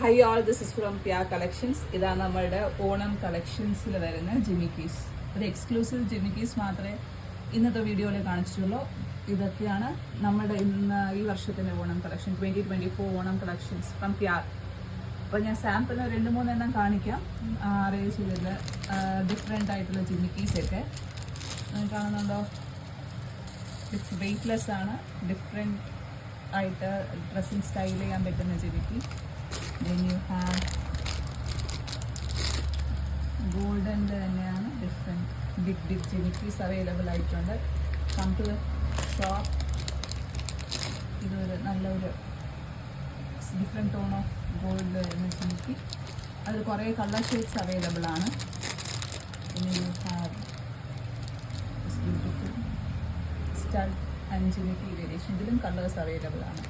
Hi all, this is from Piya collections. ഇതാണ് നമ്മുടെ ഓണം കളക്ഷൻസിൽ വരുന്ന ജിമിക്കീസ്. ഒരു എക്സ്ക്ലൂസീവ് ജിമിക്കീസ് മാത്രമേ ഇന്നത്തെ വീഡിയോയിൽ കാണിച്ചിട്ടുള്ളൂ. ഇതൊക്കെയാണ് നമ്മുടെ ഇന്ന് ഈ വർഷത്തിൻ്റെ Onam collection, 2024 Onam collections from Piya. അപ്പോൾ ഞാൻ സാമ്പിളിന് 2-3 എണ്ണം കാണിക്കാം. അറേഞ്ച് ചെയ്തിട്ട് ഡിഫറെൻ്റ് ആയിട്ടുള്ള ജിമിക്കീസൊക്കെ കാണുന്നുണ്ടോ. വെയ്റ്റ്ലെസ് ആണ്, ഡിഫറെൻറ്റ് ആയിട്ട് ഡ്രസ്സിങ് സ്റ്റൈൽ ചെയ്യാൻ പറ്റുന്ന ജിമിക്കി. Then you have ഗോൾഡൻ്റെ തന്നെയാണ് ഡിഫറെൻറ്റ് ബിഗ് ജിമിക്കീസ് അവൈലബിൾ ആയിട്ടുണ്ട്. Come to the shop. ഇതൊരു നല്ലൊരു ഡിഫറെൻറ്റ് ടോൺ ഓഫ് ഗോൾഡ് വരുന്ന ജിമിക്കി. അതിൽ കുറേ കളർ ഷെയ്ഡ്സ് അവൈലബിൾ ആണ്. പിന്നെ you have beautiful stud and jimikki variation. ഇതിലും കളേഴ്സ് അവൈലബിൾ ആണ്.